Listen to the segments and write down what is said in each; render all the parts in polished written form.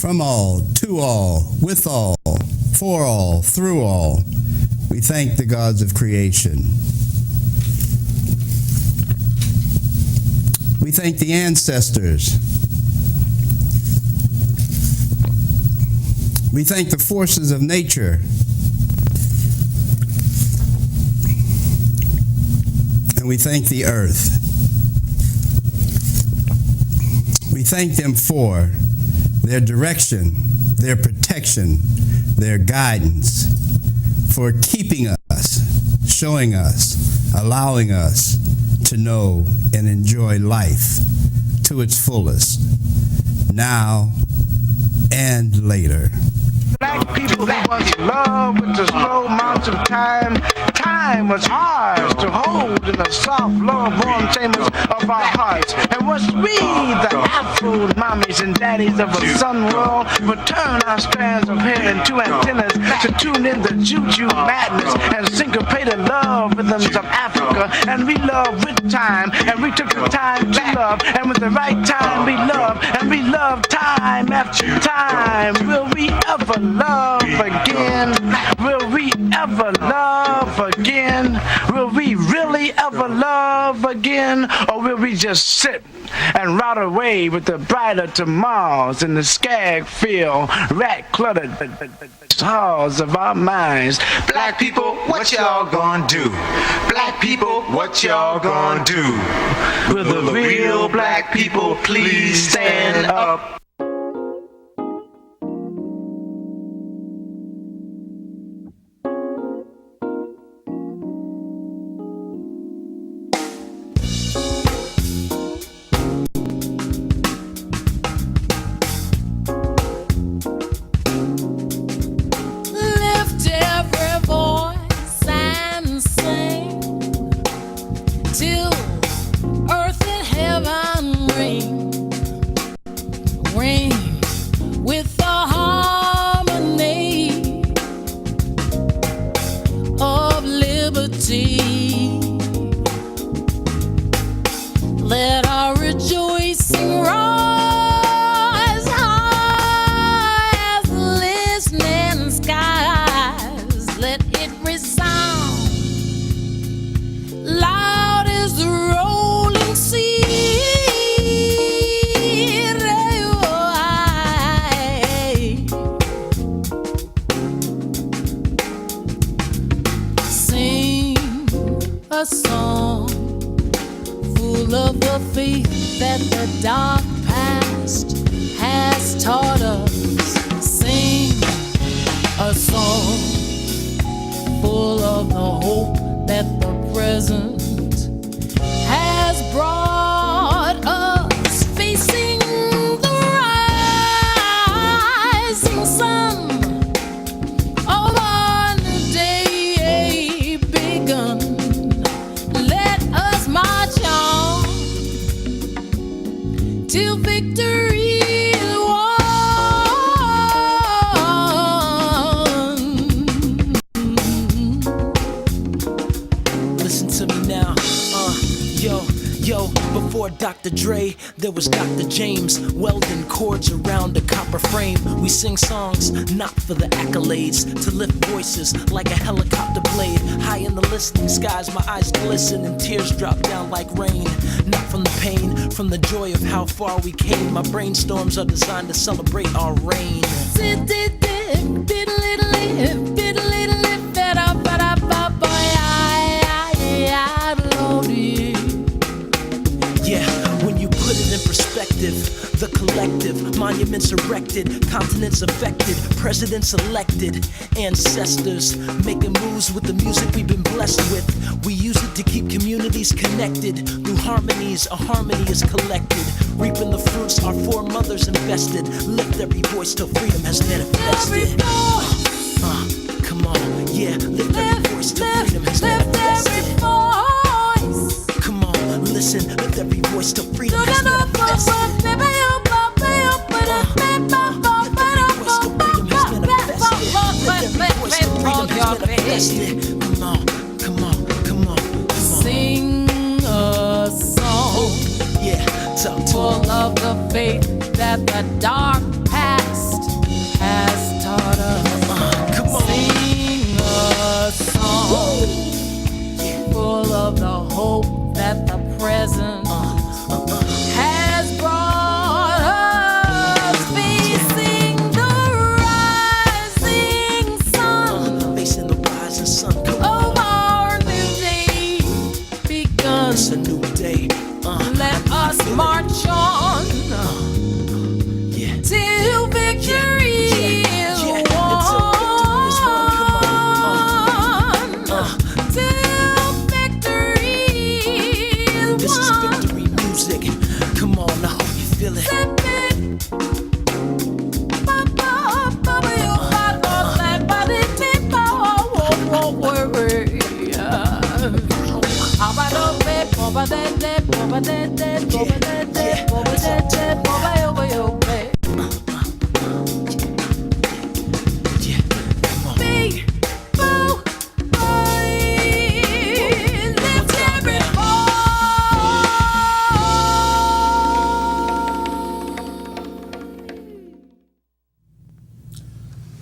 from all, to all, with all, for all, through all. We thank the gods of creation. We thank the ancestors. We thank the forces of nature. And we thank the earth. We thank them for their direction, their protection, their guidance, for keeping us, showing us, allowing us to know and enjoy life to its fullest, now and later. Black people who once loved with the slow march of time. Time was ours to hold in the soft, low-born chambers of our hearts. And was we, the Afro mommies and daddies of a sun world, would turn our strands of hair into antennas to tune in the juju madness and syncopated love rhythms of Africa. And we loved with time, and we took the time to love, and with the right time we loved, and we loved time after time. Will we ever love again? Will we ever love again? Will we really ever love again? Or will we just sit and rot away with the brighter tomorrows in the skag field, rat-cluttered halls of our minds? Black people, what y'all gonna do? Black people, what y'all gonna do? Will the real black people please stand up? Let our rejoicing rise high as the listening skies. Let it resound loud as the rolling sea. Sing a song full of the faith that the dark past has taught us. Sing a song full of the hope that the present has brought us. Facing the rising sun of our new day begun. Let us march on till victory is won. Listen to me now, yo, before Dr. Dre, there was Dr. James, welding cords around a copper frame. We sing songs not for the accolades, to lift voices like a helicopter blade. High in the listening skies, my eyes glisten and tears drop down like rain. Not from the pain, from the joy of how far we came. My brainstorms are designed to celebrate our reign. Yeah, when you put it in perspective, the collective, monuments erected, continents affected, presidents elected, ancestors making moves with the music we've been blessed with. We use it to keep communities connected. Through harmonies, a harmony is collected. Reaping the fruits our foremothers invested. Lift every voice till freedom has manifested. Come on, yeah, lift every voice till freedom has manifested. Come on, listen, lift every voice till freedom has manifested. Come on. Sing a song, yeah, full of the faith that the dark past has taught us. Come on. Sing a song full of the hope that the present has brought us. Facing the rising sun Facing the rising sun. Come on. of our new day begun. It's a new day. Let us march on Yeah. till victory is Yeah. won. Come on. Till victory is This is won. victory music. Come on, I hope you feel it. Yeah. Come on.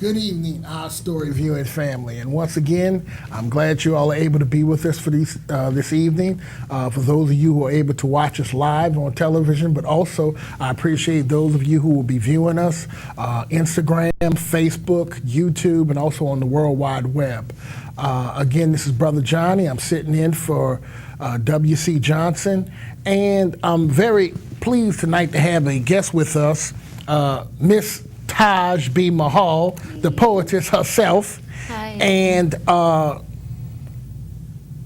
Good evening, our story viewing family, and once again, I'm glad you all are able to be with us for this evening. For those of you who are able to watch us live on television, but also I appreciate those of you who will be viewing us Instagram, Facebook, YouTube, and also on the World Wide Web. Again, this is Brother Johnny. I'm sitting in for W.C. Johnson, and I'm very pleased tonight to have a guest with us, Miss Taj B. Mahal, the poetess herself. Hi. And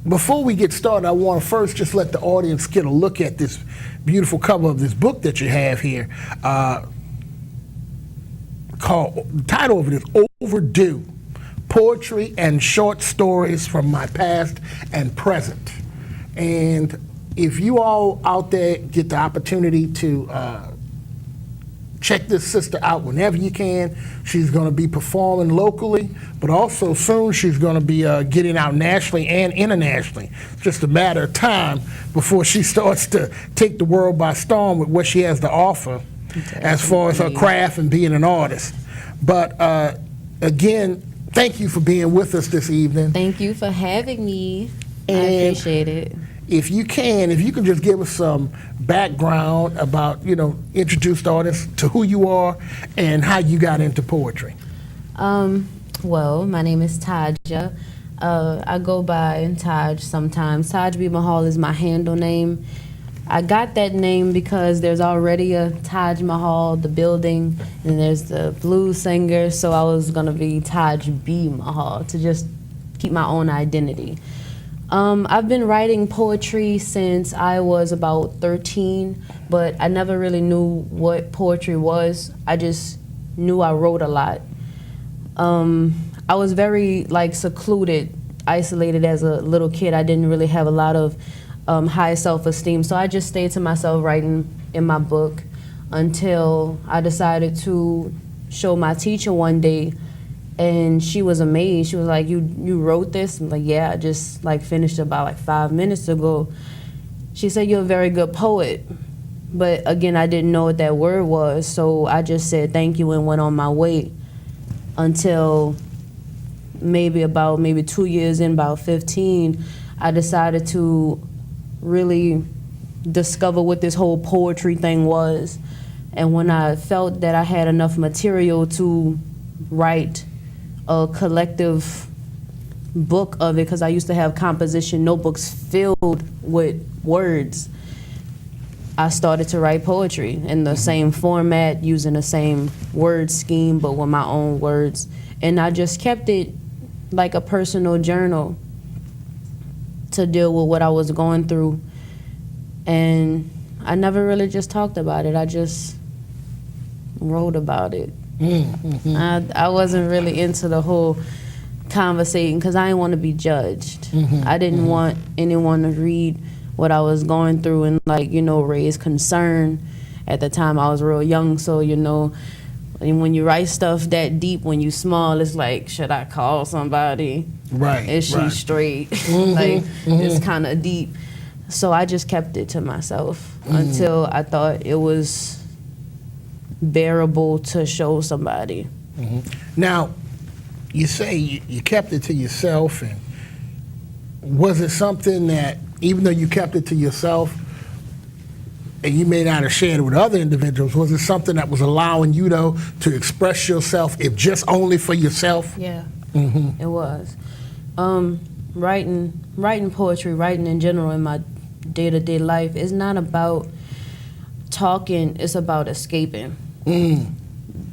before we get started, I want to first just let the audience get a look at this beautiful cover of this book that you have here. The title of it is Overdue, Poetry and Short Stories from My Past and Present. And if you all out there get the opportunity to check this sister out whenever you can. She's going to be performing locally, but also soon she's going to be getting out nationally and internationally. It's just a matter of time before she starts to take the world by storm with what she has to offer as far as her craft and being an artist. But again, thank you for being with us this evening. Thank you for having me. I And appreciate it. if you can just give us some background about, introduce the audience to who you are and how you got into poetry. Well, my name is Taja. I go by Taj sometimes. Taj B. Mahal is my handle name. I got that name because there's already a Taj Mahal, the building, and there's the blues singer, so I was going to be Taj B. Mahal to just keep my own identity. I've been writing poetry since I was about 13, but I never really knew what poetry was. I just knew I wrote a lot. I was very secluded, isolated as a little kid. I didn't really have a lot of high self-esteem, so I just stayed to myself writing in my book until I decided to show my teacher one day. And she was amazed. She was like, you wrote this? I'm like, yeah, I just finished about 5 minutes ago. She said, you're a very good poet. But again, I didn't know what that word was, so I just said thank you and went on my way until maybe 2 years in, about 15, I decided to really discover what this whole poetry thing was. And when I felt that I had enough material to write a collective book of it, because I used to have composition notebooks filled with words, I started to write poetry in the same format, using the same word scheme, but with my own words. And I just kept it like a personal journal to deal with what I was going through. And I never really just talked about it. I just wrote about it. I wasn't really into the whole conversating because I didn't want to be judged. I didn't want anyone to read what I was going through and raise concern. At the time I was real young, so when you write stuff that deep when you small, it's like, should I call somebody? Right. Is she straight? It's kind of deep. So I just kept it to myself until I thought it was bearable to show somebody. Now, you say you kept it to yourself, and was it something that, even though you kept it to yourself, and you may not have shared it with other individuals, was it something that was allowing you, though, to express yourself, if just only for yourself? Yeah, it was. Writing poetry, writing in general in my day-to-day life is not about talking, it's about escaping.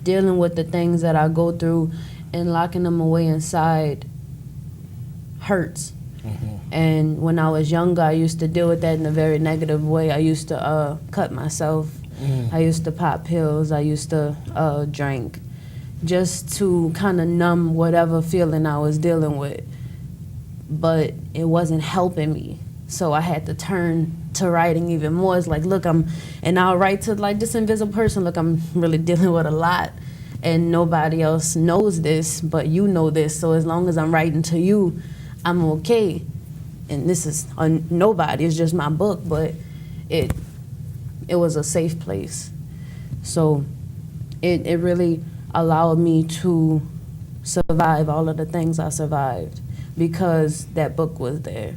Dealing with the things that I go through and locking them away inside hurts. And when I was younger, I used to deal with that in a very negative way. I used to cut myself. I used to pop pills. I used to drink just to kind of numb whatever feeling I was dealing with. But it wasn't helping me. So I had to turn to writing even more. It's like, look, and I'll write to like this invisible person, look, I'm really dealing with a lot. And nobody else knows this, but you know this. So as long as I'm writing to you, I'm okay. And this is nobody, it's just my book, but it was a safe place. So it really allowed me to survive all of the things I survived because that book was there.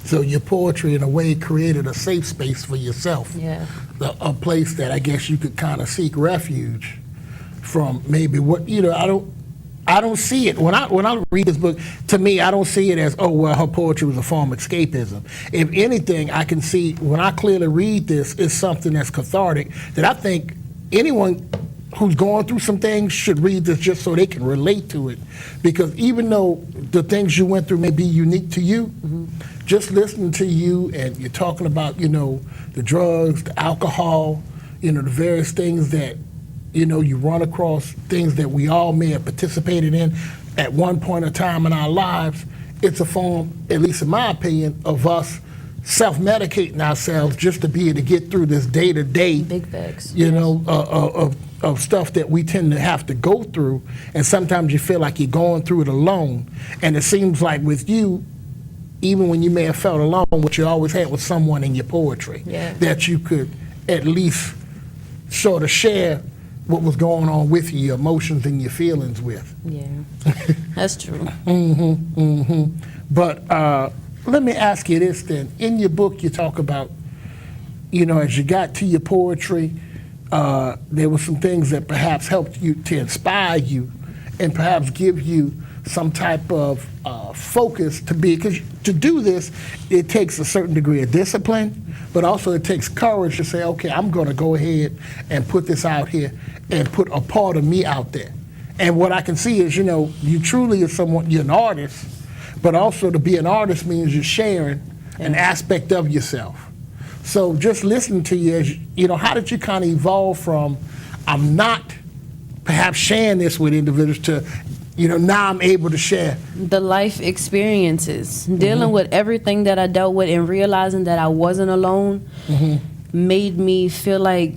So your poetry, in a way, created a safe space for yourself. Yeah. A place that I guess you could kind of seek refuge from maybe what, I don't see it. When I read this book, to me, I don't see it as, oh, well, her poetry was a form of escapism. If anything, I can see, when I clearly read this, it's something that's cathartic, that I think anyone who's going through some things should read this just so they can relate to it. Because even though the things you went through may be unique to you, just listening to you and you're talking about, the drugs, the alcohol, the various things that, you run across, things that we all may have participated in at one point in time in our lives, it's a form, at least in my opinion, of us self-medicating ourselves just to be able to get through this day-to-day, Big facts. of stuff that we tend to have to go through. And sometimes you feel like you're going through it alone. And it seems like with you, even when you may have felt alone, what you always had was someone in your poetry that you could at least sort of share what was going on with you, your emotions and your feelings with. Yeah, that's true. But let me ask you this then. In your book, you talk about, as you got to your poetry, there were some things that perhaps helped you to inspire you and perhaps give you some type of focus to be, because to do this, it takes a certain degree of discipline, but also it takes courage to say, okay, I'm going to go ahead and put this out here and put a part of me out there. And what I can see is, you truly are someone, you're an artist, but also to be an artist means you're sharing an aspect of yourself. So just listening to you, as how did you kind of evolve from, I'm not perhaps sharing this with individuals to, now I'm able to share? The life experiences, dealing with everything that I dealt with and realizing that I wasn't alone made me feel like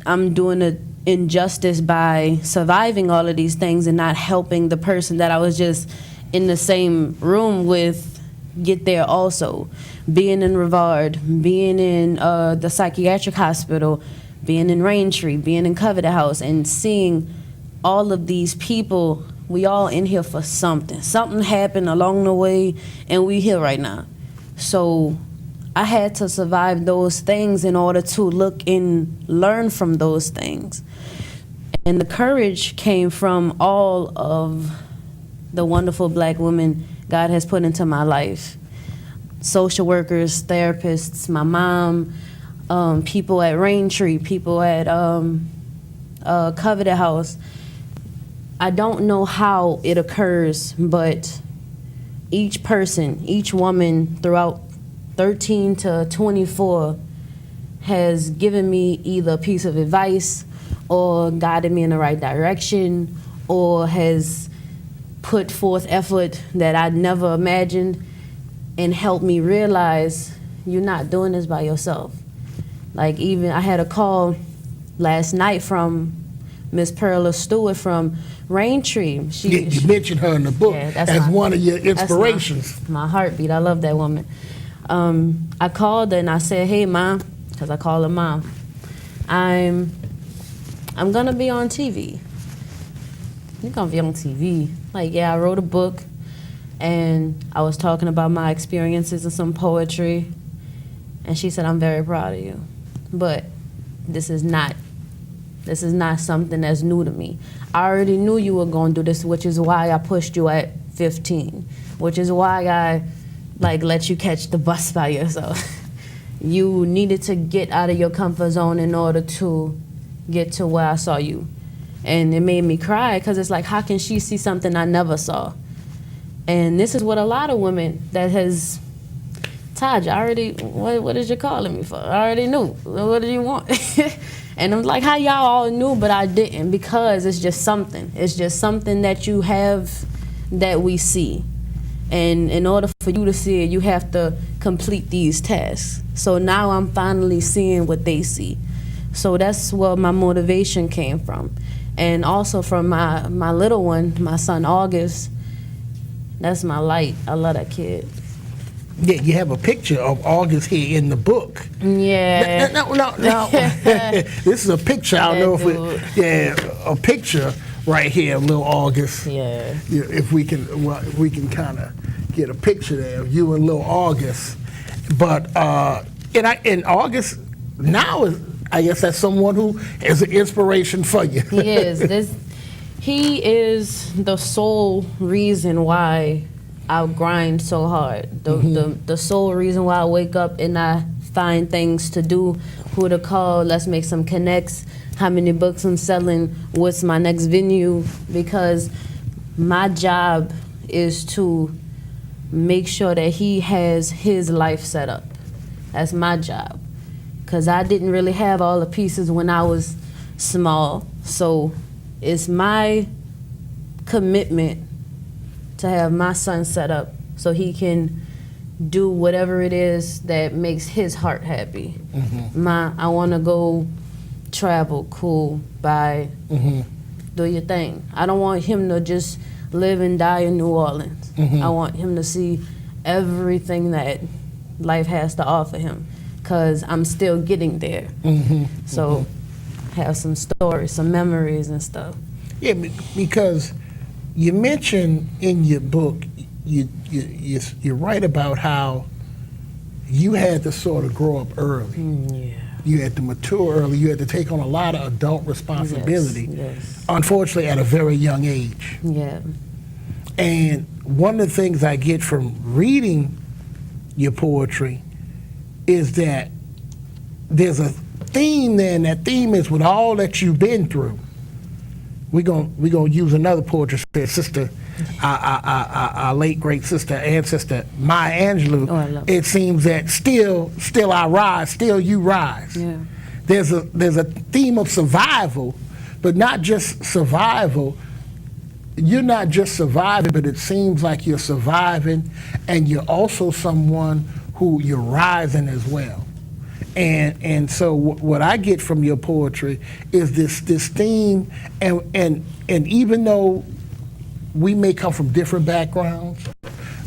I'm doing an injustice by surviving all of these things and not helping the person that I was just in the same room with get there also. Being in Rivard, being in the psychiatric hospital, being in Raintree, being in Coveted House, and seeing all of these people, we all in here for something. Something happened along the way, and we here right now. So I had to survive those things in order to look and learn from those things. And the courage came from all of the wonderful black women God has put into my life. Social workers, therapists, my mom, people at Raintree, people at Coveted House. I don't know how it occurs, but each person, each woman throughout 13 to 24 has given me either a piece of advice or guided me in the right direction or has put forth effort that I never imagined and helped me realize you're not doing this by yourself. Like even I had a call last night from Miss Perla Stewart from Raintree. You mentioned her in the book as one of your inspirations. That's my heartbeat. I love that woman. I called her and I said, hey, Mom, because I call her Mom, I'm going to be on TV. you're gonna be on TV. Like, yeah, I wrote a book, and I was talking about my experiences and some poetry, and she said, I'm very proud of you, but this is not something that's new to me. I already knew you were gonna do this, which is why I pushed you at 15, which is why I let you catch the bus by yourself. You needed to get out of your comfort zone in order to get to where I saw you. And it made me cry, because it's like, how can she see something I never saw? And this is what a lot of women that has, Taj, what is you calling me for? I already knew. What do you want? And I'm like, how y'all all knew, but I didn't, because it's just something. It's just something that you have that we see. And in order for you to see it, you have to complete these tasks. So now I'm finally seeing what they see. So that's where my motivation came from. And also from my little one, my son August, that's my light. I love that kid. Yeah, you have a picture of August here in the book. Yeah. No. This is a picture. I don't know if a picture right here of little August. Yeah. If we can kind of get a picture there of you and little August. But and August now is, I guess, that's someone who is an inspiration for you. He is the sole reason why I grind so hard. The sole reason why I wake up and I find things to do, who to call, let's make some connects, how many books I'm selling, what's my next venue, because my job is to make sure that he has his life set up. That's my job. Because I didn't really have all the pieces when I was small. So it's my commitment to have my son set up so he can do whatever it is that makes his heart happy. I want to go travel, cool, buy, do your thing. I don't want him to just live and die in New Orleans. I want him to see everything that life has to offer him, because I'm still getting there. So have some stories, some memories and stuff. Yeah, because you mentioned in your book, you write about how you had to sort of grow up early. Yeah. You had to mature early. You had to take on a lot of adult responsibility. Yes. Unfortunately, at a very young age. Yeah. And one of the things I get from reading your poetry is that there's a theme there, and that theme is with all that you've been through. We're gonna use another poetry, sister, our late great sister, ancestor Maya Angelou. Oh, I love it seems that still I rise, still you rise. Yeah. There's a theme of survival, but not just survival. You're not just surviving, but it seems like you're surviving, and you're also someone who you're rising as well. And so what I get from your poetry is this theme, and even though we may come from different backgrounds,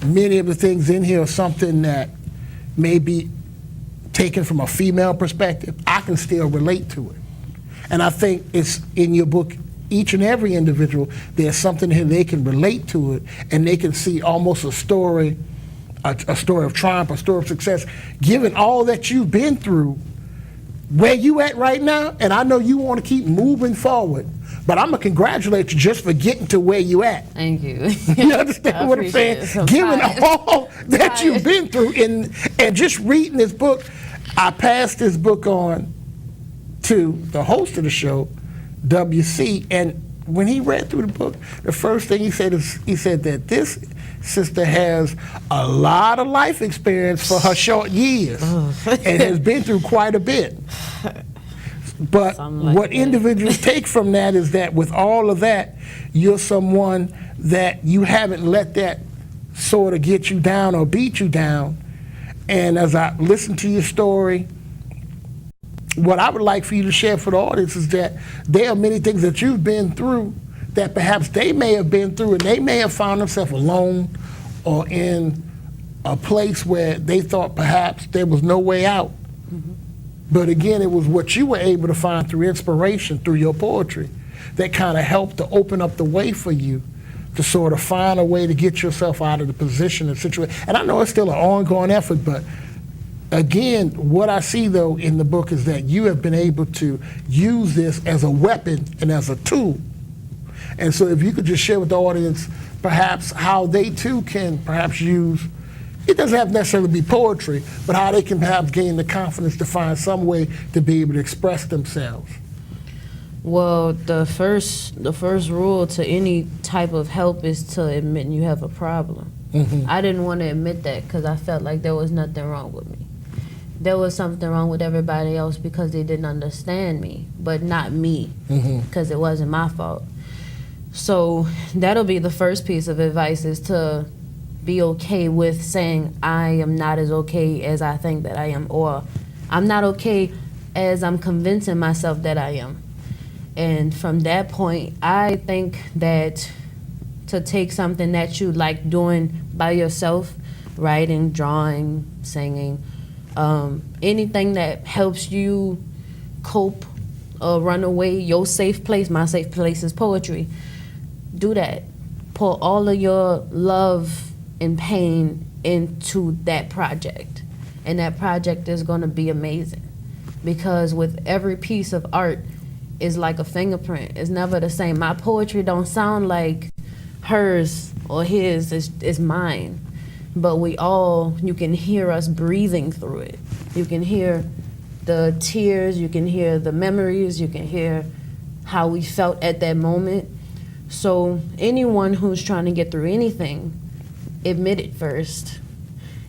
many of the things in here are something that may be taken from a female perspective. I can still relate to it. And I think it's in your book, each and every individual, there's something here they can relate to it, and they can see almost a story of triumph, a story of success, given all that you've been through, where you at right now. And I know you want to keep moving forward, but I'm going to congratulate you just for getting to where you at. Thank you. You understand what I'm saying? Given all that you've been through, and just reading this book, I passed this book on to the host of the show, WC, and when he read through the book, the first thing he said that this sister has a lot of life experience for her short years and has been through quite a bit. But what individuals take from that is that with all of that, you're someone that you haven't let that sort of get you down or beat you down. And as I listen to your story, what I would like for you to share for the audience is that there are many things that you've been through that perhaps they may have been through, and they may have found themselves alone or in a place where they thought perhaps there was no way out. But again, it was what you were able to find through inspiration, through your poetry, that kind of helped to open up the way for you to sort of find a way to get yourself out of the position and situation. And I know it's still an ongoing effort, but again, what I see though in the book is that you have been able to use this as a weapon and as a tool. And so if you could just share with the audience perhaps how they too can perhaps use, it doesn't have to necessarily be poetry, but how they can perhaps gain the confidence to find some way to be able to express themselves. Well, the first rule to any type of help is to admit you have a problem. I didn't want to admit that because I felt like there was nothing wrong with me. There was something wrong with everybody else because they didn't understand me, but not me, because it wasn't my fault. So that'll be the first piece of advice, is to be okay with saying I am not as okay as I think that I am, or I'm not okay as I'm convincing myself that I am. And from that point, I think that to take something that you like doing by yourself, writing, drawing, singing, anything that helps you cope or run away, your safe place, my safe place is poetry. Do that. Pour all of your love and pain into that project. And that project is gonna be amazing. Because with every piece of art is like a fingerprint. It's never the same. My poetry don't sound like hers or his, it's mine. But you can hear us breathing through it. You can hear the tears, you can hear the memories, you can hear how we felt at that moment. So anyone who's trying to get through anything, admit it first.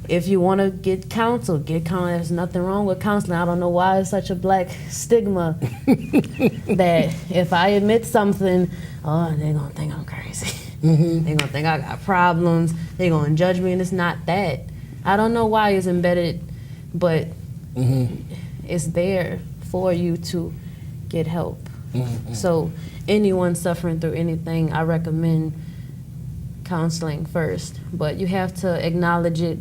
If you want to get counsel, get counsel. There's nothing wrong with counseling. I don't know why it's such a black stigma that if I admit something, oh, they're going to think I'm crazy. They're going to think I got problems. They're going to judge me, and it's not that. I don't know why it's embedded, but it's there for you to get help. So anyone suffering through anything, I recommend counseling first. But you have to acknowledge it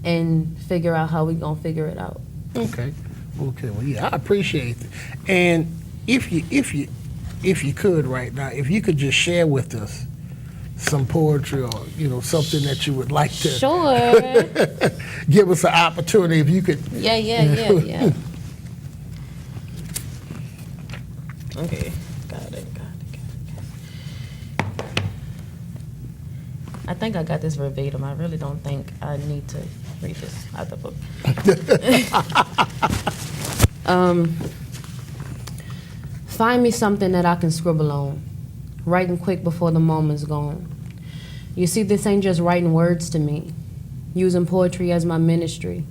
and figure out how we're going to figure it out. Okay. Well, yeah, I appreciate it. And if you could right now, if you could just share with us some poetry or, something that you would like to Sure. give us an opportunity, if you could. Yeah. Okay, got it. I think I got this verbatim. I really don't think I need to read this out the book. Find me something that I can scribble on, writing quick before the moment's gone. You see, this ain't just writing words to me, using poetry as my ministry,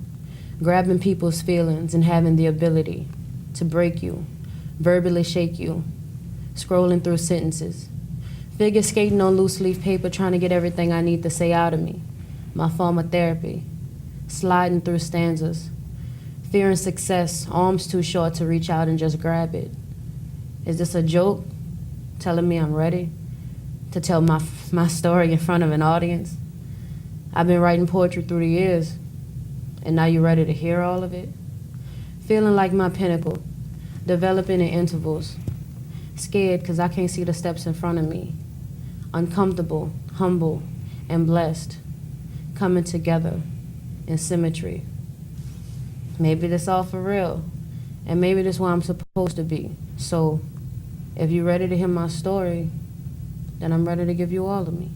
grabbing people's feelings and having the ability to break you, verbally shake you, scrolling through sentences, figure skating on loose leaf paper, trying to get everything I need to say out of me, my form of therapy, sliding through stanzas, fearing success, arms too short to reach out and just grab it. Is this a joke, telling me I'm ready to tell my story in front of an audience? I've been writing poetry through the years, and now you're ready to hear all of it? Feeling like my pinnacle, developing in intervals, scared because I can't see the steps in front of me, uncomfortable, humble, and blessed, coming together in symmetry. Maybe this all for real, and maybe this where I'm supposed to be. So if you're ready to hear my story, then I'm ready to give you all of me.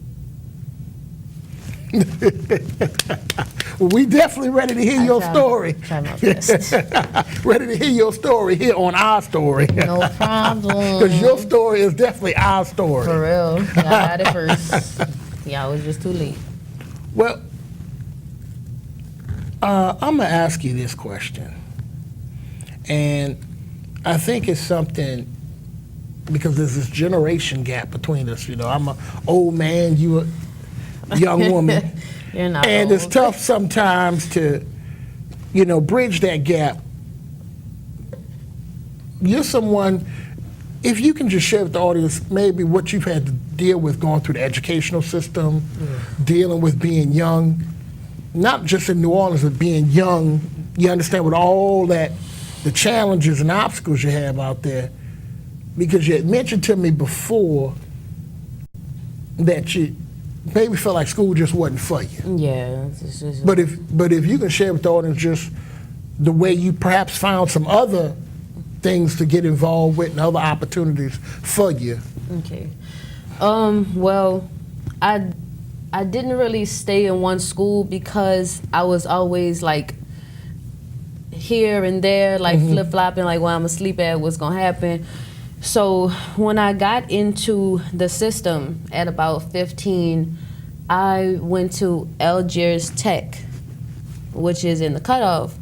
Well, we definitely ready to hear your story. Try my best. Ready to hear your story here on Our Story. No problem. Because your story is definitely our story. For real. Y'all got it first. Y'all was just too late. Well, I'm going to ask you this question. And I think it's something, because there's this generation gap between us. I'm an old man, you a young woman. You're not and old. it's tough sometimes to, bridge that gap. You're someone, if you can just share with the audience maybe what you've had to deal with going through the educational system, dealing with being young, not just in New Orleans, but being young. You understand with all that, the challenges and obstacles you have out there. because you had mentioned to me before that you maybe felt like school just wasn't for you. Yeah. But if you can share with the audience just the way you perhaps found some other things to get involved with and other opportunities for you. Okay. Well, I didn't really stay in one school because I was always like here and there, like flip-flopping, like where I'm asleep at, what's gonna happen. So when I got into the system at about 15, I went to Algiers Tech, which is in the cutoff.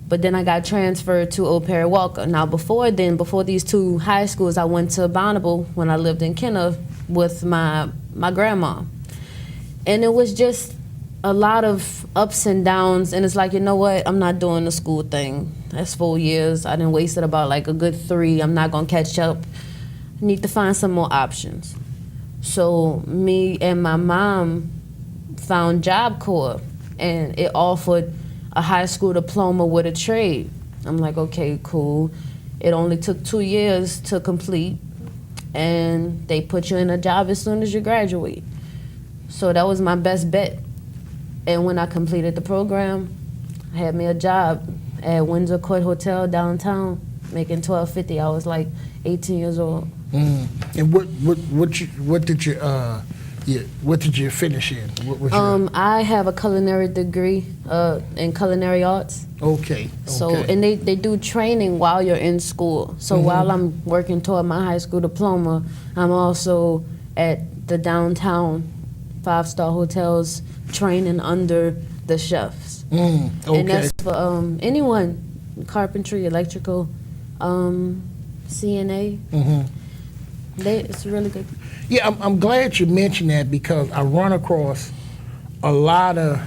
But then I got transferred to Old Perry Walker. Now before these two high schools, I went to Bonneville when I lived in Kenner with my grandma. And it was just a lot of ups and downs, and it's like, you know what, I'm not doing the school thing. That's 4 years. I done wasted about like a good 3. I'm not gonna catch up. I need to find some more options. So me and my mom found Job Corps, and it offered a high school diploma with a trade. I'm like, okay, cool. It only took 2 years to complete, and they put you in a job as soon as you graduate. So that was my best bet. And when I completed the program, I had me a job at Windsor Court Hotel downtown, making $12.50. I was like 18 years old. And what did you finish in? What was I have a culinary degree in culinary arts. Okay. So and they do training while you're in school. So while I'm working toward my high school diploma, I'm also at the downtown 5-star hotels training under the chefs. Okay. And that's for anyone, carpentry, electrical, CNA. It's really good. Yeah, I'm glad you mentioned that because I run across a lot of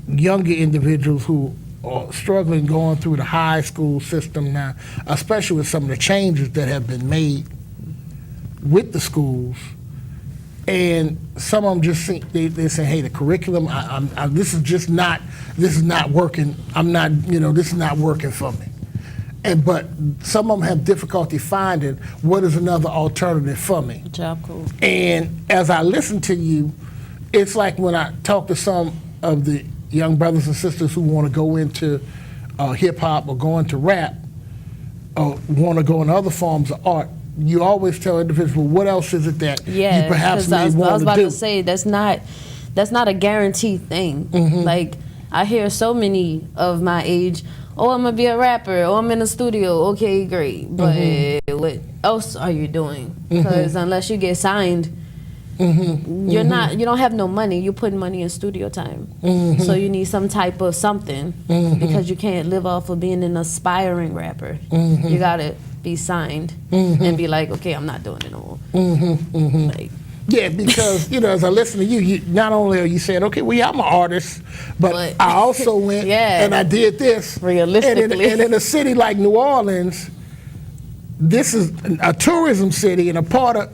younger individuals who are struggling going through the high school system now, especially with some of the changes that have been made with the schools. And some of them just think they say, hey, the curriculum, this is not working. This is not working for me. But some of them have difficulty finding what is another alternative for me. Job Corps. And as I listen to you, it's like when I talk to some of the young brothers and sisters who want to go into hip hop or go into rap or want to go into other forms of art, you always tell individuals, what else is it that you perhaps may want to do? I was about to say, that's not a guaranteed thing. Like, I hear so many of my age, oh, I'm going to be a rapper, oh, I'm in the studio, okay, great. But what else are you doing? Because unless you get signed, you don't have no money. You're putting money in studio time. So you need some type of something because you can't live off of being an aspiring rapper. You got to be signed and be like, okay, I'm not doing it no more. Like, yeah, because, as I listen to you, not only are you saying, okay, well, yeah, I'm an artist, but I also went and I did this. Realistically. And in a city like New Orleans, this is a tourism city, and a part of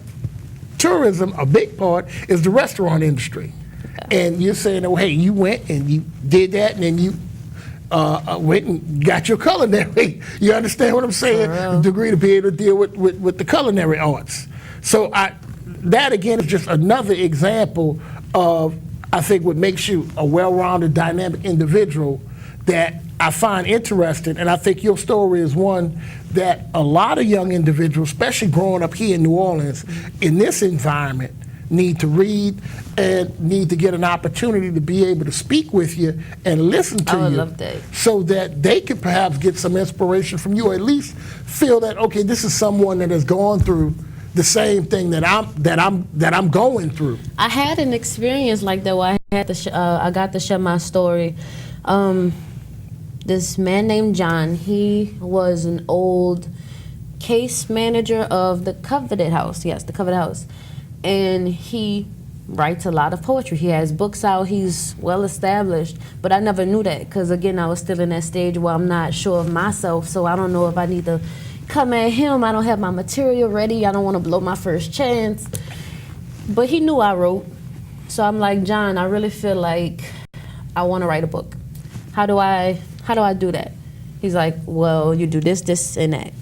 tourism, a big part, is the restaurant industry. And you're saying, oh, hey, you went and you did that, and then you went and got your culinary. You understand what I'm saying? Degree to be able to deal with the culinary arts. So that again is just another example of, I think, what makes you a well-rounded, dynamic individual that I find interesting. And I think your story is one that a lot of young individuals, especially growing up here in New Orleans, in this environment, need to read and need to get an opportunity to be able to speak with you and listen to you. Love that. So that they could perhaps get some inspiration from you, or at least feel that, okay, this is someone that has gone through the same thing that I'm going through. I had an experience like that where I got to share my story. This man named John, he was an old case manager of the Coveted House. Yes, the Coveted House. And he writes a lot of poetry. He has books out. He's well established. But I never knew that because, again, I was still in that stage where I'm not sure of myself. So I don't know if I need to come at him. I don't have my material ready. I don't want to blow my first chance. But he knew I wrote. So I'm like, John, I really feel like I want to write a book. How do I do that? He's like, well, you do this, this, and that.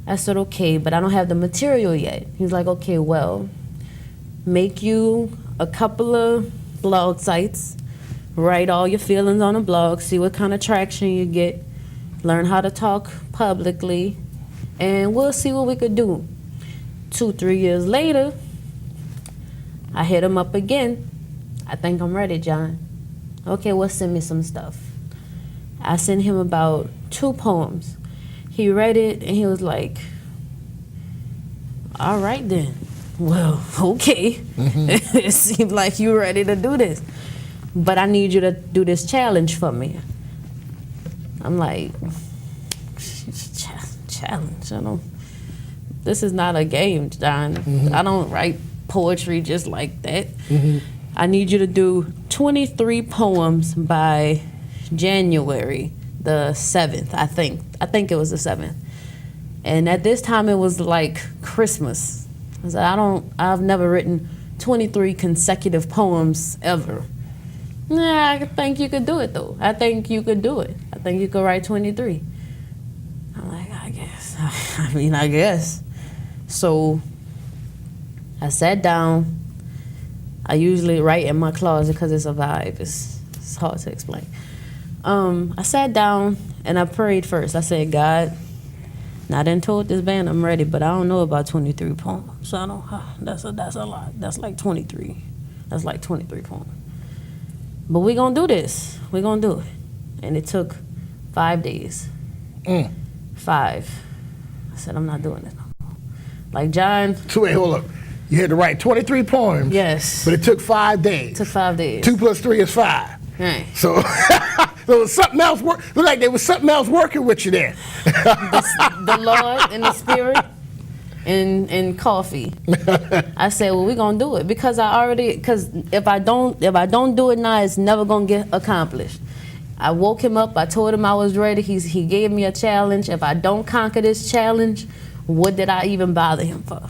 I said, okay, but I don't have the material yet. He's like, okay, well, make you a couple of blog sites, write all your feelings on a blog, see what kind of traction you get, learn how to talk publicly, and we'll see what we could do. 2-3 years later, I hit him up again. I think I'm ready, John. Okay, well, send me some stuff. I sent him about 2 poems. He read it and he was like, all right then. Well, okay. It seems like you're ready to do this. But I need you to do this challenge for me. I'm like, challenge? This is not a game, John. I don't write poetry just like that. I need you to do 23 poems by January the 7th, I think. I think it was the 7th. And at this time it was like Christmas. I said, I've never written 23 consecutive poems ever. Nah, I think you could do it though. I think you could do it. I think you could write 23. I'm like, I guess. I guess. So I sat down. I usually write in my closet because it's a vibe. It's hard to explain. I sat down and I prayed first. I said, God, I done told this band I'm ready, but I don't know about 23 poems. I don't. That's a lot. That's like 23. That's like 23 poems. But we gonna do this. We gonna do it. And it took 5 days. 5. I said, I'm not doing it no more. Like John. So wait, hold up. You had to write 23 poems. Yes. But it took 5 days. It took 5 days. 2 plus 3 is 5. Right. So there was something else. Looked like there was something else working with you there. The Lord and the Spirit and coffee. I said, well, we're gonna do it because if I don't do it now, it's never gonna get accomplished. I woke him up. I told him I was ready. He gave me a challenge. If I don't conquer this challenge, what did I even bother him for?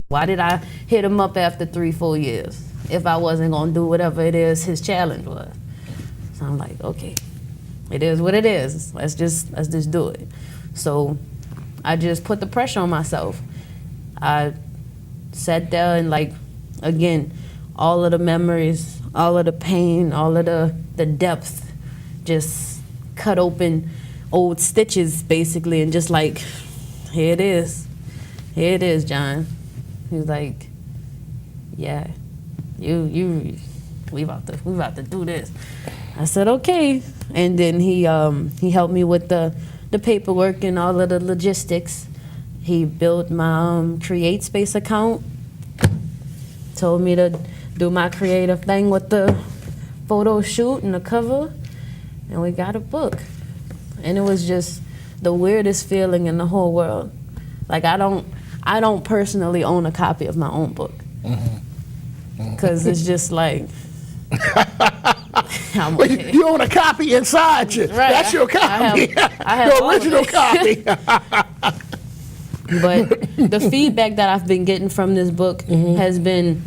Why did I hit him up after 3-4 years if I wasn't gonna do whatever it is his challenge was? So I'm like, okay, it is what it is. Let's just do it. So I just put the pressure on myself. I sat there and again, all of the memories, all of the pain, all of the depth, just cut open old stitches basically, and just like, here it is, John. He was like, yeah, we about to do this. I said, okay. And then he helped me with the paperwork and all of the logistics. He built my Create Space account, told me to do my creative thing with the photo shoot and the cover, and we got a book. And it was just the weirdest feeling in the whole world. Like I don't personally own a copy of my own book, because it's just like, Well, you own a copy inside you. Right. That's your copy. I have the original copy. But the feedback that I've been getting from this book has been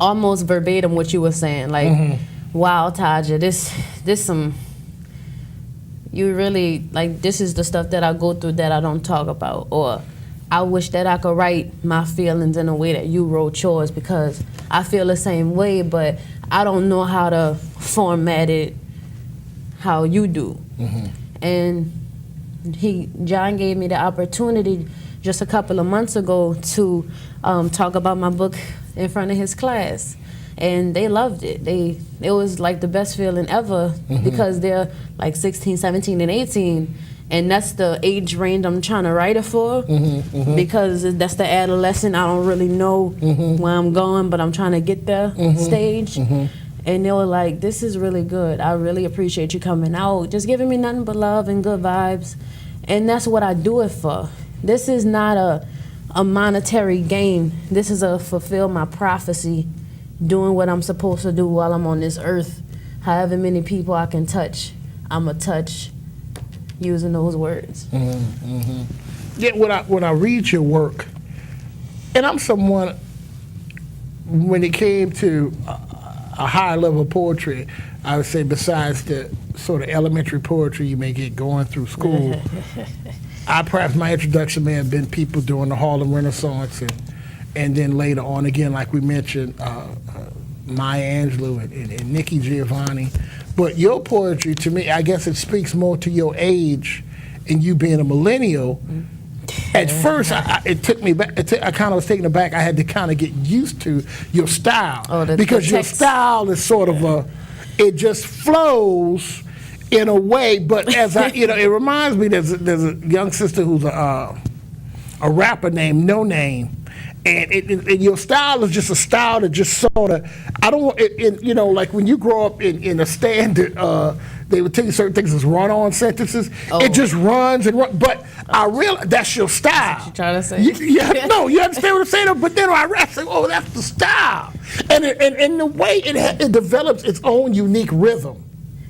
almost verbatim what you were saying. Like, wow, Taja, this some, you really, like, this is the stuff that I go through that I don't talk about. Or I wish that I could write my feelings in a way that you wrote yours, because I feel the same way, but I don't know how to format it how you do. And John gave me the opportunity just a couple of months ago to talk about my book in front of his class, and they loved it. It was like the best feeling ever, because they're like 16, 17, and 18, and that's the age range I'm trying to write it for, because that's the adolescent. I don't really know where I'm going, but I'm trying to get there stage. And they were like, this is really good. I really appreciate you coming out, just giving me nothing but love and good vibes. And that's what I do it for. This is not a monetary gain. This is a fulfill my prophecy, doing what I'm supposed to do while I'm on this earth. However many people I can touch, I'm a touch using those words. Yeah, when I read your work, and I'm someone, when it came to a higher level of poetry, I would say besides the sort of elementary poetry you may get going through school, perhaps my introduction may have been people during the Harlem Renaissance, and then later on, again, like we mentioned, Maya Angelou and Nikki Giovanni. But your poetry, to me, I guess it speaks more to your age and you being a millennial. At first, it took me back. I kind of was taken aback. I had to kind of get used to your style because your style is sort of it just flows in a way. But as it reminds me. There's a young sister who's a rapper named No Name. And your style is just a style that just sort of, like when you grow up in a standard, they would tell you certain things as run-on sentences. It just runs and runs. But I realize that's your style. What you trying to say? No, you understand what I'm saying? But then I say, oh, that's the style. And the way it develops its own unique rhythm.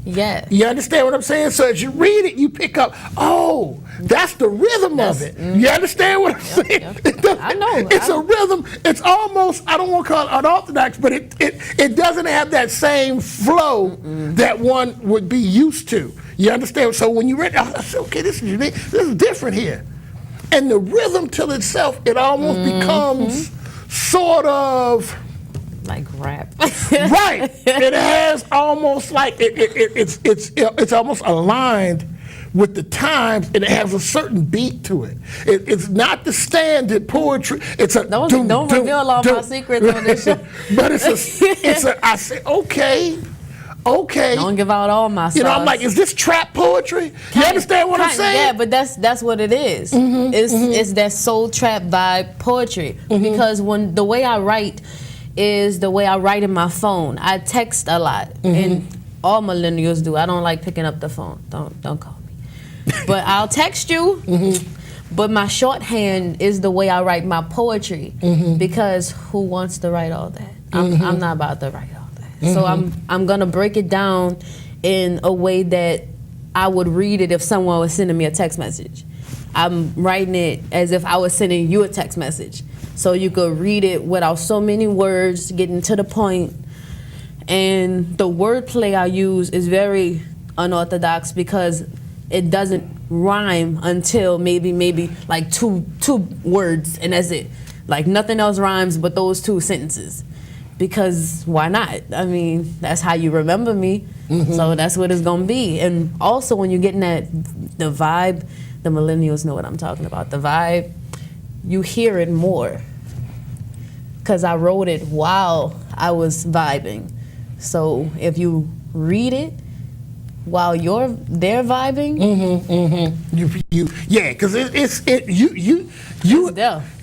Yeah. You understand what I'm saying? So as you read it, you pick up, oh, that's the rhythm of it. You understand what I'm saying? I know. It's a rhythm. It's almost, I don't want to call it unorthodox, but it doesn't have that same flow that one would be used to. You understand? So when you read it, I said, okay, this is unique. This is different here. And the rhythm till itself, it almost becomes sort of like rap. Right. It has almost like it's almost aligned with the times, and it has a certain beat to it. It's not the standard poetry. It's a don't reveal all my secrets on this show. But I say, okay. Don't give out all my sauce. I'm like, is this trap poetry? You understand what I'm saying? Yeah, but that's what it is. It's that soul trap vibe poetry. Because when the way I write is the way I write in my phone. I text a lot, and all millennials do. I don't like picking up the phone. Don't call me. But I'll text you. But my shorthand is the way I write my poetry, because who wants to write all that? I'm not about to write all that. So I'm gonna break it down in a way that I would read it if someone was sending me a text message. I'm writing it as if I was sending you a text message. So you could read it without so many words, getting to the point. And the wordplay I use is very unorthodox because it doesn't rhyme until maybe like two words, and that's it. Like nothing else rhymes but those two sentences. Because why not? I mean, that's how you remember me. So that's what it's gonna be. And also when you're getting the vibe, the millennials know what I'm talking about. The vibe, you hear it more, because I wrote it while I was vibing. So if you read it while they're vibing,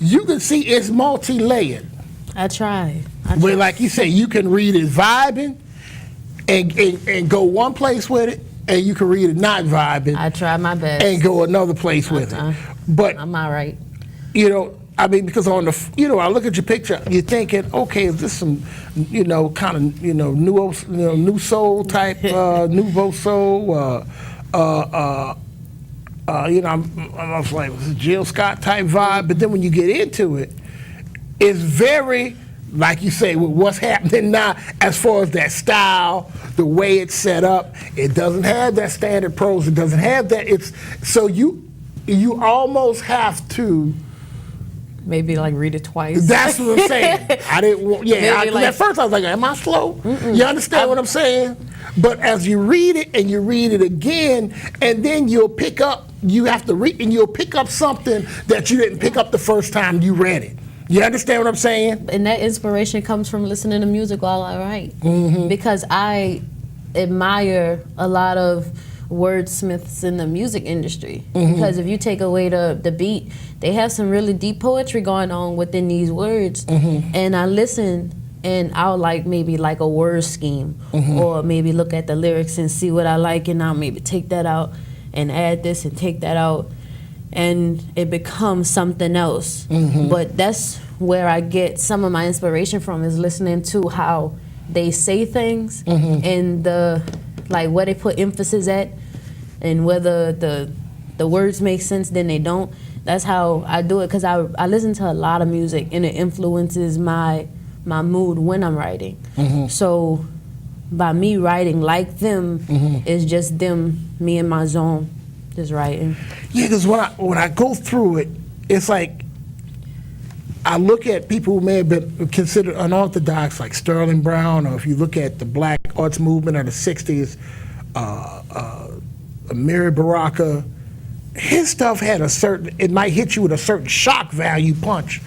you can see it's multi-layered. I try. Where, like you say, you can read it vibing and go one place with it, and you can read it not vibing. I try my best and go another place with it. But I'm all right. I mean, because I look at your picture, you're thinking, okay, is this some, kind of, new soul type, nouveau soul, I was like, was it Jill Scott type vibe? But then when you get into it, it's very, like you say, with what's happening now, as far as that style, the way it's set up, it doesn't have that standard prose. It doesn't have that. So you almost have to. Maybe like read it twice. That's what I'm saying. I didn't want, at first I was like, am I slow? You understand what I'm saying? But as you read it and you read it again, and then you have to read, and you'll pick up something that you didn't pick up the first time you read it. You understand what I'm saying? And that inspiration comes from listening to music while I write. Because I admire a lot of wordsmiths in the music industry. Because if you take away the beat, they have some really deep poetry going on within these words. And I listen, and I'll maybe like a word scheme, or maybe look at the lyrics and see what I like, and I'll maybe take that out and add this and take that out, and it becomes something else. But that's where I get some of my inspiration from, is listening to how they say things, and where they put emphasis at, and whether the words make sense, then they don't. That's how I do it, because I listen to a lot of music, and it influences my mood when I'm writing. So by me writing like them, it's just them, me and my zone. Just writing. Yeah, because when I go through it, it's like I look at people who may have been considered unorthodox, like Sterling Brown, or if you look at the Black Arts Movement of the '60s, Amiri Baraka. His stuff had it might hit you with a certain shock value punch.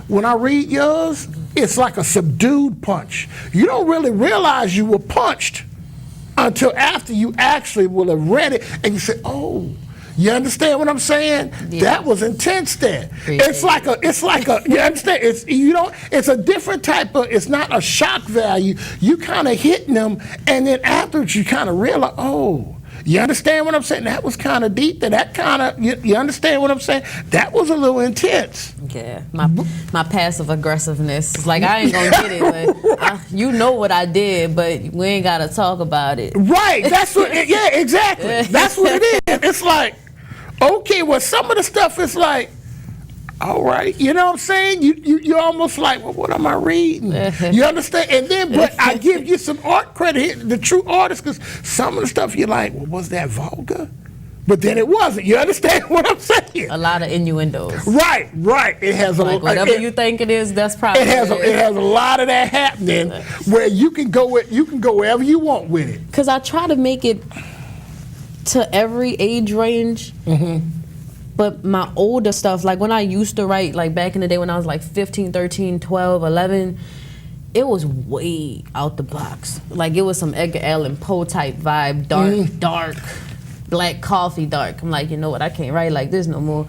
When I read yours, it's like a subdued punch. You don't really realize you were punched until after you actually will have read it and you say, oh, you understand what I'm saying? Yeah. That was intense there. Appreciate It's like a, you understand? It's a different type of, it's not a shock value. You kind of hitting them, and then afterwards you kind of realize, oh, you understand what I'm saying? That was kind of deep. That kind of, you understand what I'm saying? That was a little intense. Yeah, my passive aggressiveness. It's like I ain't gonna get it, but you know what I did, but we ain't gotta talk about it. Right. That's what. Yeah, exactly. That's what it is. It's like, okay, well, some of the stuff is like, all right, you know what I'm saying? You're almost like, well, what am I reading? You understand? And then, but I give you some art credit here, the true artists, because some of the stuff you're like, well, was that vulgar? But then it wasn't. You understand what I'm saying? A lot of innuendos. Right. It has Like whatever you think it is, that's probably it has a lot of that happening where you can go wherever you want with it. Because I try to make it to every age range. Mm-hmm. But my older stuff, like when I used to write, like back in the day when I was like 15, 13, 12, 11, it was way out the box. Like it was some Edgar Allan Poe type vibe, dark, black coffee dark. I'm like, you know what, I can't write like this no more.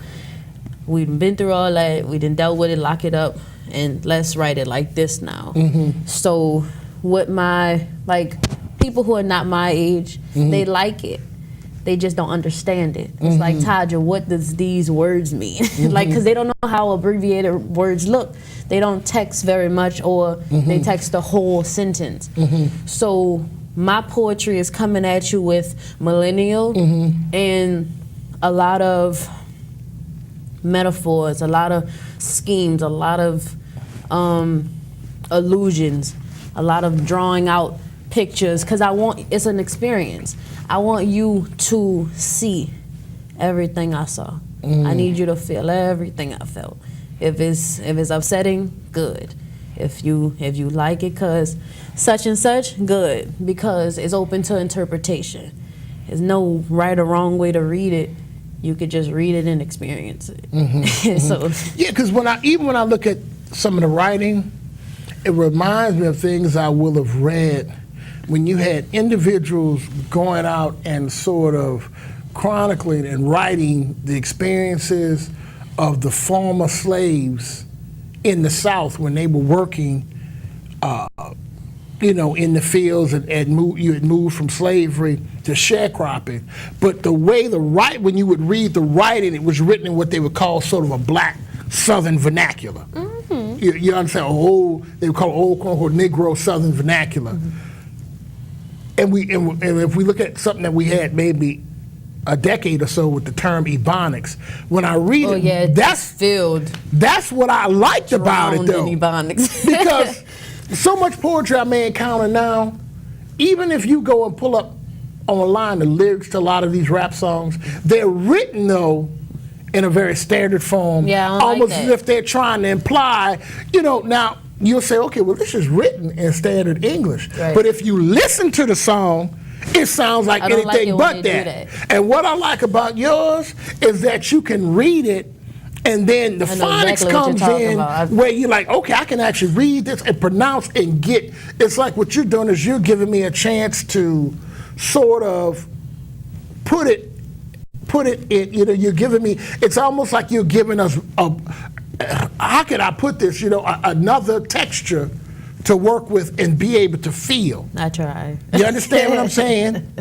We've been through all that, we done dealt with it, lock it up, and let's write it like this now. Mm-hmm. So with my, like, people who are not my age, they like it. They just don't understand it. It's like, Taja, what does these words mean? Like, because they don't know how abbreviated words look. They don't text very much, or they text the whole sentence. So my poetry is coming at you with millennial and a lot of metaphors, a lot of schemes, a lot of allusions, a lot of drawing out pictures, because it's an experience. I want you to see everything I saw. I need you to feel everything I felt. If it's upsetting, good. If you like it, cause such and such, good. Because it's open to interpretation. There's no right or wrong way to read it. You could just read it and experience it. So yeah, because when I look at some of the writing, it reminds me of things I will have read when you had individuals going out and sort of chronicling and writing the experiences of the former slaves in the South when they were working, in the fields and you had moved from slavery to sharecropping. But the way when you would read the writing, it was written in what they would call sort of a black Southern vernacular. You understand? They would call it old, quote-unquote, Negro Southern vernacular. And if we look at something that we had maybe a decade or so with the term Ebonics, when I read it, that's what I liked about it, though. Ebonics. Because so much poetry I may encounter now, even if you go and pull up online the lyrics to a lot of these rap songs, they're written, though, in a very standard form, almost as if they're trying to imply, now, you'll say, okay, well, this is written in standard English. Right. But if you listen to the song, it sounds like anything but that. And what I like about yours is that you can read it, and then the phonics comes in where you're like, okay, I can actually read this and pronounce and get. It's like what you're doing is you're giving me a chance to sort of put it in, you're giving me, it's almost like you're giving us how can I put this, another texture to work with and be able to feel. I try. You understand what I'm saying?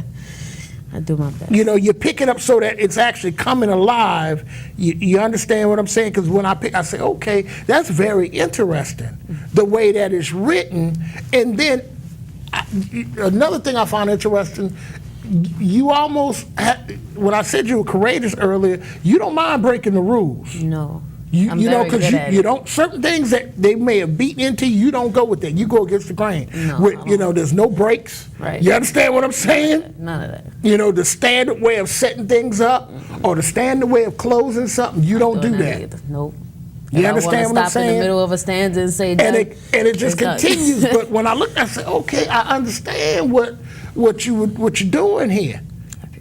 I do my best. You're picking up so that it's actually coming alive. You understand what I'm saying? Because when I say, okay, that's very interesting, the way that it's written. And then another thing I found interesting, you almost, when I said you were courageous earlier, you don't mind breaking the rules. No. You I'm know, very good because at you it. don't, certain things that they may have beaten into you don't go with that. You go against the grain. No, With, I you know, there's no breaks. Right. You understand what I'm saying? None of that. You know, the standard way of setting things up or the standard way of closing something, you don't do Doing that. either. Nope. You If I understand wanna what I'm stop in the saying? middle of a stanza and say And done, it just it's done. continues. But when I look, I say, okay, I understand what you're doing here,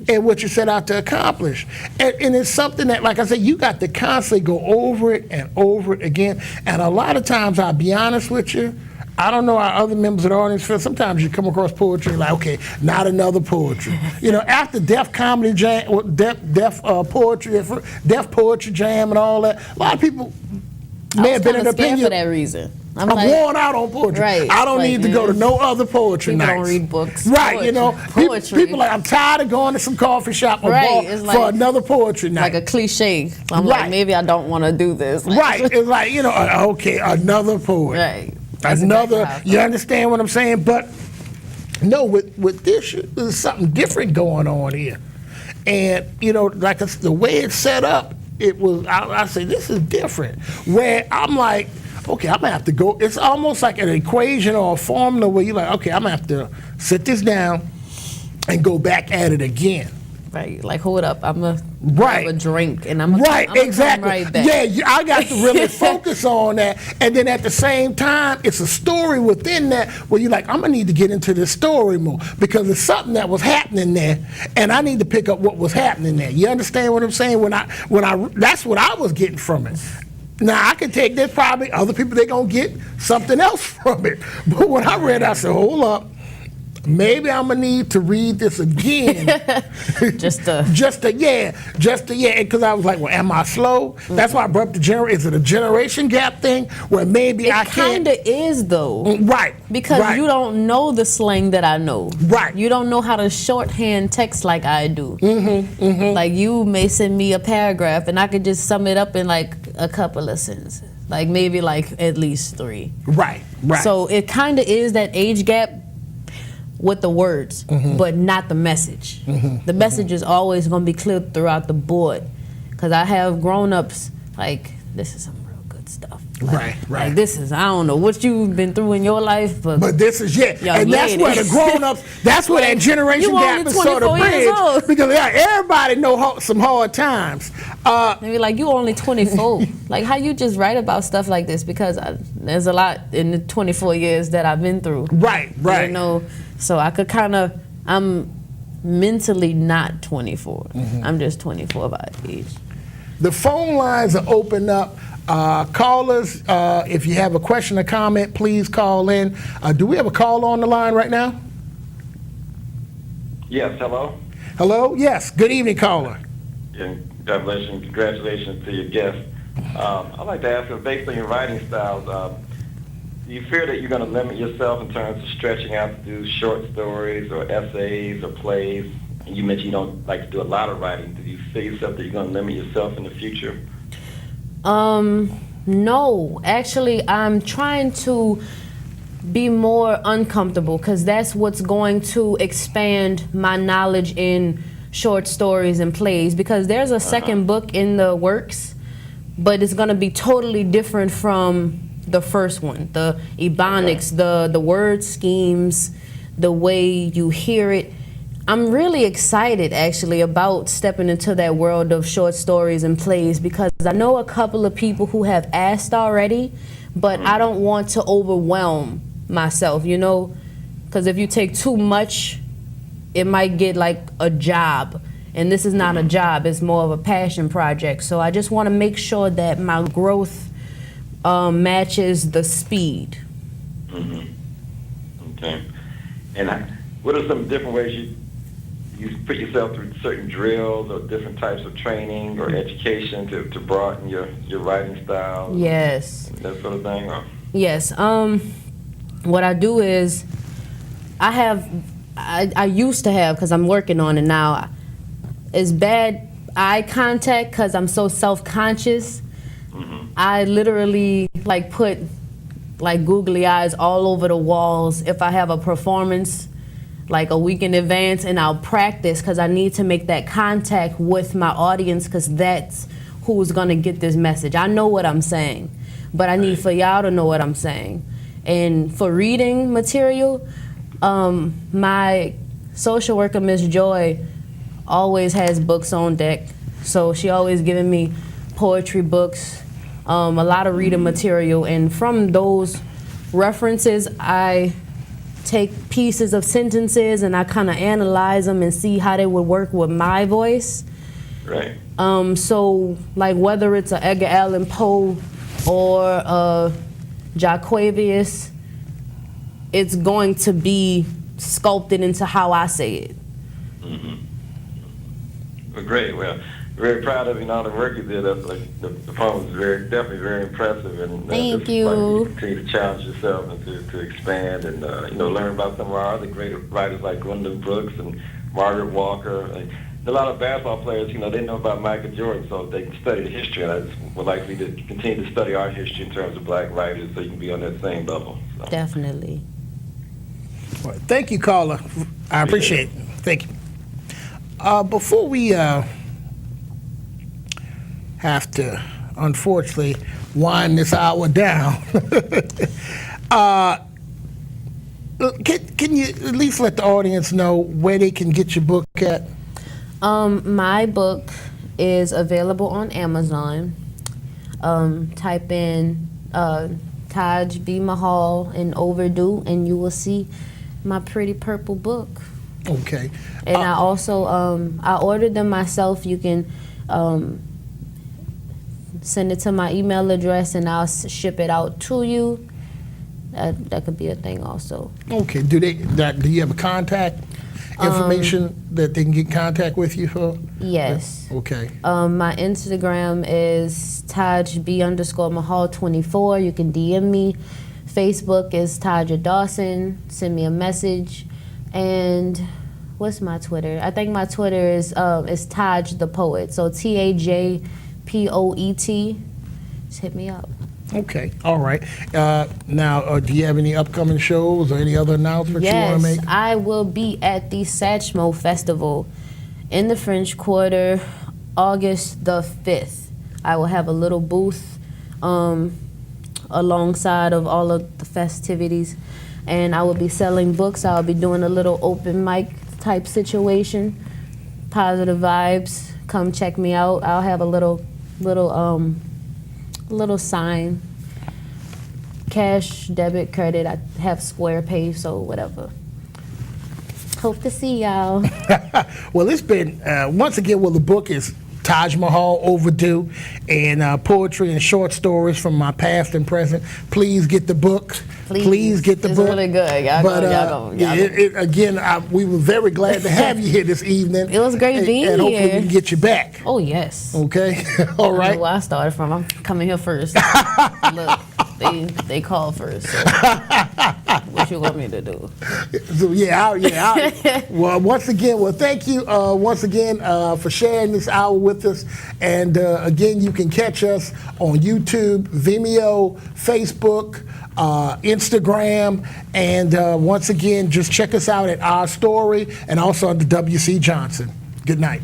and what you set out to accomplish. And it's something that, like I said, you got to constantly go over it and over it again. And a lot of times, I'll be honest with you, I don't know how other members of the audience feel. Sometimes you come across poetry like, okay, not another poetry. You know, after Def Comedy Jam, Def Poetry Jam and all that, a lot of people may have been in kinda the scared opinion. for that reason. I'm like, worn out on poetry. Right. I don't Like, need to go to man, no other poetry people nights. don't read books. Right, you know. Poetry. People like, I'm tired of going to some coffee shop or Right, bar it's for like- another poetry night. like a cliche. I'm Right. like, maybe I don't want to do this. Like, Right. It's like, you know, okay, another poet. Right. That's Another, exactly how I you feel. understand what I'm saying? But no, with this, there's something different going on here. And, you know, like the way it's set up, it was, I say, this is different. Where I'm like, okay, I'm gonna have to go, it's almost like an equation or a formula where you're like, okay, I'm gonna have to sit this down and go back at it again. Right. Like, hold up. I'm going to Right. have a drink and I'm Right, come exactly. right back. Yeah, I got to really focus on that. And then at the same time, it's a story within that where you're like, I'm going to need to get into this story more because it's something that was happening there and I need to pick up what was happening there. You understand what I'm saying? That's what I was getting from it. Now, I can take this, probably other people, they're going to get something else from it. But when I read it, I said, hold up. Maybe I'm gonna need to read this again. Just to Because I was like, well, am I slow? That's why I brought up is it a generation gap thing where maybe I It can't? kind of is, though. Right. Because right. you don't know the slang that I know. Right. You don't know how to shorthand text like I do. Like, you may send me a paragraph and I could just sum it up in like a couple of sentences. Like, maybe like at least 3. Right. So it kind of is that age gap with the words, but not the message. The message is always going to be clear throughout the board. Because I have grown-ups, like, this is some real good stuff. Like, Right. Like, this is, I don't know what you've been through in your life, But this is Young and that's lady. where the grown-ups, that's where that generation You gap only is sort of 24 years bridged. old. Because everybody know some hard times. they be like, you only 24. Like, how you just write about stuff like this? Because there's a lot in the 24 years that I've been through. Right. You know, so I could I'm mentally not 24. I'm just 24 by age. The phone lines are open up. Callers, if you have a question or comment, please call in. Do we have a call on the line right now? Yes, hello. Hello? Yes. Good evening, caller. Yeah, God bless you and congratulations to your guest. I'd like to ask you, based on your writing styles, do you fear that you're going to limit yourself in terms of stretching out to do short stories or essays or plays? And you mentioned you don't like to do a lot of writing. Do you feel yourself that you're going to limit yourself in the future? No. Actually, I'm trying to be more uncomfortable because that's what's going to expand my knowledge in short stories and plays, because there's a second book in the works, but it's going to be totally different from the first one. The ebonics, the word schemes, the way you hear it. I'm really excited actually about stepping into that world of short stories and plays, because I know a couple of people who have asked already, but I don't want to overwhelm myself, you know, because if you take too much, it might get like a job, and this is not a job, it's more of a passion project. So I just want to make sure that my growth matches the speed. Okay. And what are some different ways you put yourself through certain drills or different types of training or education to broaden your writing style? Yes. That sort of thing? Or? Yes. What I do is I used to have, because I'm working on it now, is bad eye contact because I'm so self-conscious. I literally like put like googly eyes all over the walls if I have a performance like a week in advance, and I'll practice because I need to make that contact with my audience, because that's who's gonna get this message. I know what I'm saying, but I need for y'all to know what I'm saying. And for reading material, my social worker, Miss Joy, always has books on deck. So she always giving me poetry books, a lot of reading material, and from those references, I take pieces of sentences and I kind of analyze them and see how they would work with my voice. Right. So, like, whether it's a Edgar Allan Poe or a Jaquavius, it's going to be sculpted into how I say it. Mm-hmm. Well, great. Well, very proud of you and all the work you did. The poem was definitely very impressive. And Thank just you. Like you continue to challenge yourself and to expand and learn about some of our other great writers like Gwendolyn Brooks and Margaret Walker. And a lot of basketball players, they know about Michael Jordan, so they can study the history. And I just would like for you to continue to study our history in terms of black writers, so you can be on that same level. So. Definitely. Well, thank you, caller. I appreciate it. Thank you. Before we have to, unfortunately, wind this hour down, can you at least let the audience know where they can get your book at? My book is available on Amazon. Type in Taj B. Mahal and Overdue, and you will see my pretty purple book. Okay. And I also I ordered them myself. You can send it to my email address, and I'll ship it out to you. That could be a thing also. Okay. Do you have a contact information that they can get in contact with you for? Yes. Okay. My Instagram is TajB_Mahal24. You can DM me. Facebook is Taja Dawson. Send me a message. And what's my Twitter? I think my Twitter is Taj the Poet. So TAJPOET. Just hit me up. Okay. All right. Now, do you have any upcoming shows or any other announcements you want to make? Yes, I will be at the Satchmo Festival in the French Quarter, August the 5th. I will have a little booth alongside of all of the festivities, and I will be selling books. I'll be doing a little open mic type situation, positive vibes. Come check me out. I'll have a little sign, cash, debit, credit. I have Square Pay, so whatever. Hope to see y'all. Well, it's been, once again, the book is Taj Mahal, Overdue, and poetry and short stories from my past and present. Please get the book. Please get the book. It's really good. Again, we were very glad to have you here this evening. It was great being here. And hopefully we can get you back. Oh, yes. Okay? All right. I know where I started from. I'm coming here first. Look, they called first. So what you want me to do? So, well, once again, thank you once again for sharing this hour with us. And again, you can catch us on YouTube, Vimeo, Facebook, Instagram, and once again, just check us out at Our Story and also on the W.C. Johnson. Good night.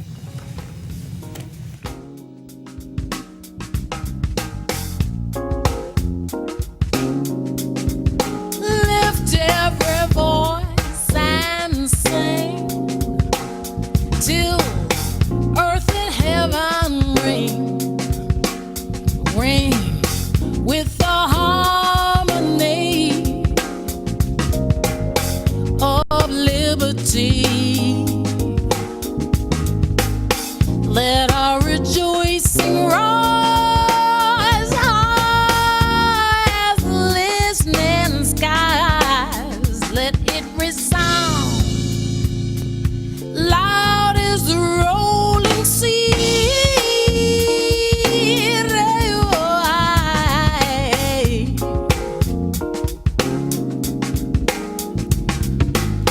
Lift every voice and sing till earth and heaven ring with the harmony of liberty. Let our rejoicing rise high as listening skies. Let it resound loud as the rolling sea.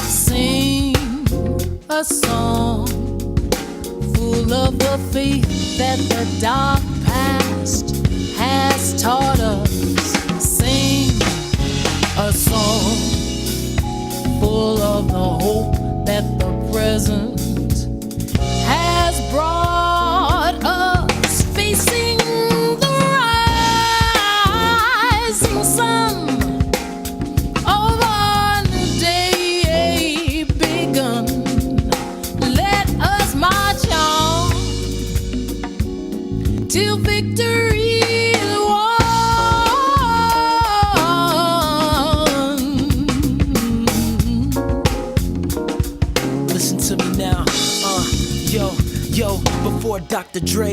Sing a song full of the faith that the dark past has taught us. Sing a song full of the hope that the present has brought us. Facing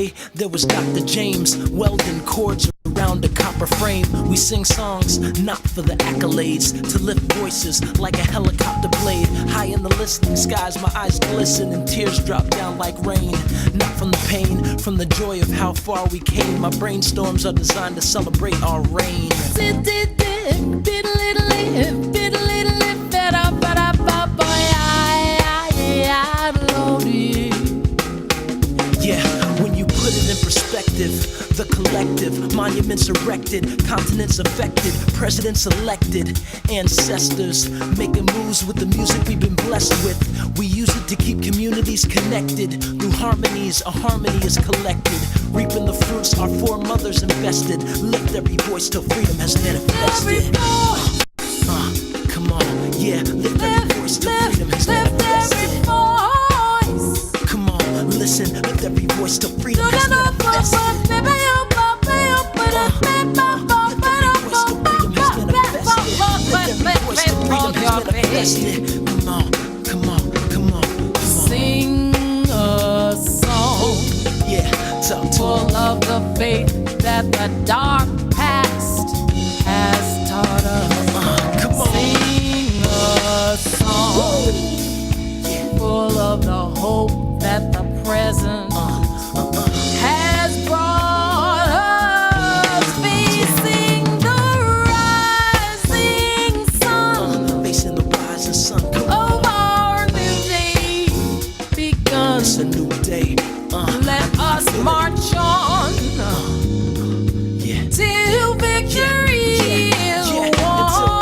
day, there was Dr. James welding cords around a copper frame. We sing songs not for the accolades, to lift voices like a helicopter blade. High in the listening skies, my eyes glisten and tears drop down like rain. Not from the pain, from the joy of how far we came. My brainstorms are designed to celebrate our reign. Yeah, when you put it in perspective, the collective, monuments erected, continents affected, presidents elected, ancestors making moves with the music we've been blessed with. We use it to keep communities connected. Through harmonies, a harmony is collected. Reaping the fruits our foremothers invested. Lift every voice till freedom has manifested. Come on, yeah, lift every voice till freedom has manifested. Come on, listen, lift every voice till freedom has manifested. Come on, come on, come on, come on. Sing a song. Yeah, talk to full of the faith that the dark past has taught us. come on. Sing a song full of the hope that the present has brought us. Facing the rising sun Facing the rising sun. Come on. of our new day begun. It's a new day. Let us march on Yeah. till victory is Yeah, won.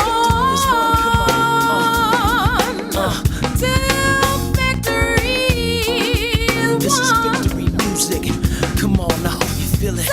Till victory is This is won. victory music. Come on, I hope you feel it.